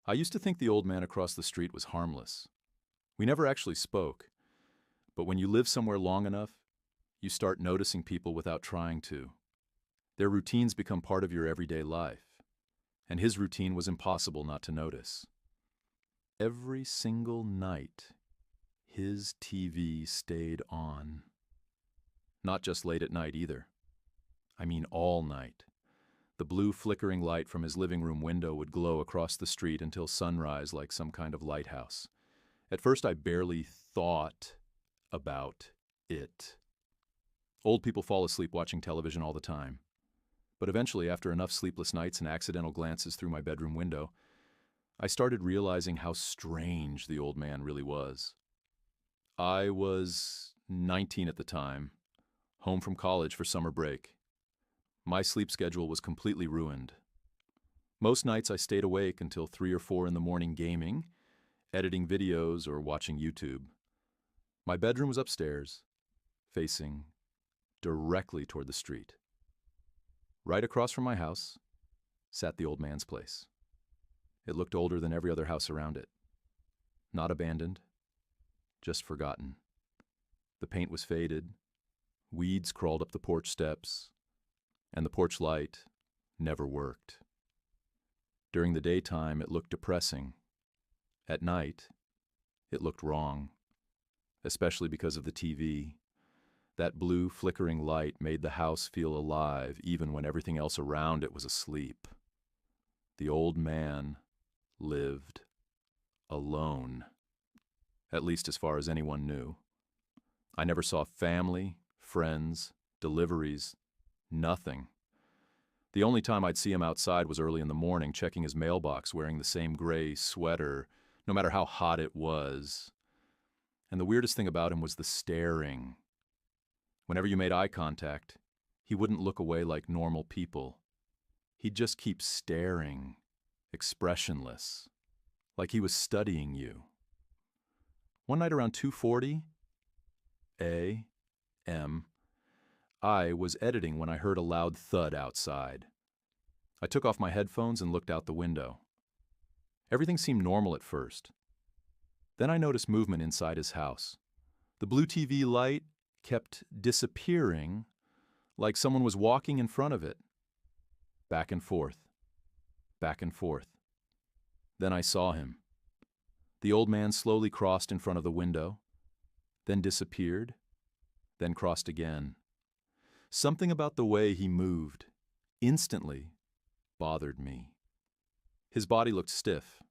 I used to think the old man across the street was harmless. We never actually spoke, but when you live somewhere long enough, you start noticing people without trying to. Their routines become part of your everyday life, and his routine was impossible not to notice. Every single night, his TV stayed on. Not just late at night either. I mean all night. The blue flickering light from his living room window would glow across the street until sunrise like some kind of lighthouse. At first I barely thought about it. Old people fall asleep watching television all the time. But eventually, after enough sleepless nights and accidental glances through my bedroom window, I started realizing how strange the old man really was. I was 19 at the time, home from college for summer break. My sleep schedule was completely ruined. Most nights I stayed awake until 3 or 4 in the morning gaming, editing videos, or watching YouTube. My bedroom was upstairs, facing directly toward the street. Right across from my house sat the old man's place. It looked older than every other house around it. Not abandoned, just forgotten. The paint was faded, weeds crawled up the porch steps, and the porch light never worked. During the daytime, it looked depressing. At night, it looked wrong, especially because of the TV. That blue, flickering light made the house feel alive even when everything else around it was asleep. The old man lived alone, at least as far as anyone knew. I never saw family, friends, deliveries, nothing. The only time I'd see him outside was early in the morning, checking his mailbox, wearing the same gray sweater, no matter how hot it was. And the weirdest thing about him was the staring. Whenever you made eye contact, he wouldn't look away like normal people. He'd just keep staring, expressionless, like he was studying you. One night around 2:40 a.m., I was editing when I heard a loud thud outside. I took off my headphones and looked out the window. Everything seemed normal at first. Then I noticed movement inside his house. The blue TV light kept disappearing, like someone was walking in front of it. Back and forth, back and forth. Then I saw him. The old man slowly crossed in front of the window, then disappeared, then crossed again. Something about the way he moved, instantly, bothered me. His body looked stiff,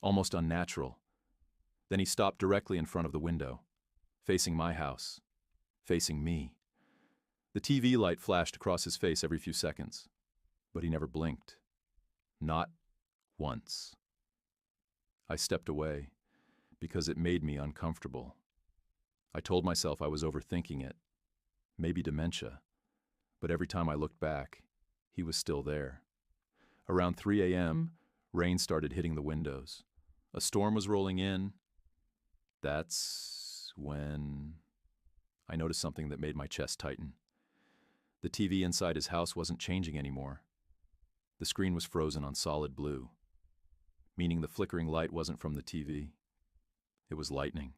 almost unnatural. Then he stopped directly in front of the window, facing my house, facing me. The TV light flashed across his face every few seconds, but he never blinked. Not once. I stepped away because it made me uncomfortable. I told myself I was overthinking it, maybe dementia, but every time I looked back, he was still there. Around 3 a.m., rain started hitting the windows. A storm was rolling in. That's when I noticed something that made my chest tighten. The TV inside his house wasn't changing anymore. The screen was frozen on solid blue, meaning the flickering light wasn't from the TV. It was lightning.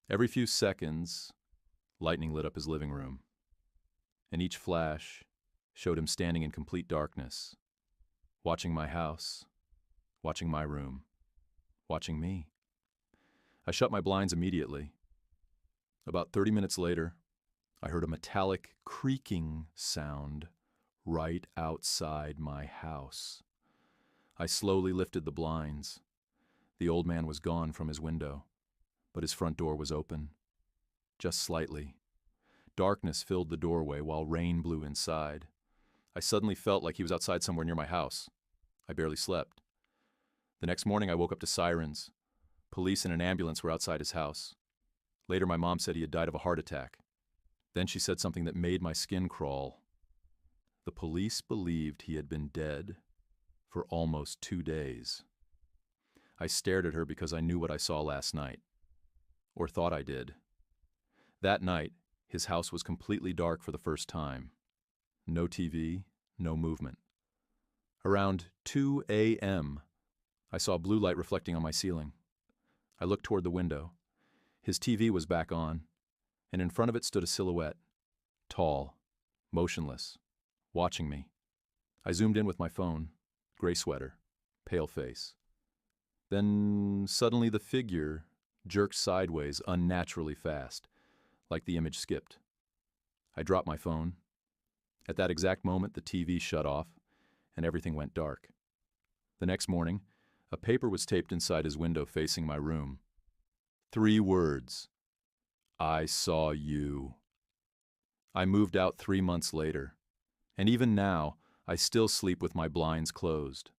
Every few seconds, lightning lit up his living room, and each flash showed him standing in complete darkness, watching my house, watching my room, watching me. I shut my blinds immediately. About 30 minutes later, I heard a metallic creaking sound right outside my house. I slowly lifted the blinds. The old man was gone from his window, but his front door was open, just slightly. Darkness filled the doorway while rain blew inside. I suddenly felt like he was outside somewhere near my house. I barely slept. The next morning I woke up to sirens. Police and an ambulance were outside his house. Later my mom said he had died of a heart attack. Then she said something that made my skin crawl. The police believed he had been dead for almost 2 days. I stared at her because I knew what I saw last night, or thought I did. That night, his house was completely dark for the first time. No TV, no movement. Around 2 a.m., I saw blue light reflecting on my ceiling. I looked toward the window. His TV was back on, and in front of it stood a silhouette, tall, motionless, watching me. I zoomed in with my phone, gray sweater, pale face. Then suddenly the figure jerked sideways unnaturally fast, like the image skipped. I dropped my phone. At that exact moment, the TV shut off, and everything went dark. The next morning, a paper was taped inside his window facing my room. 3 words. I saw you. I moved out 3 months later, and even now, I still sleep with my blinds closed.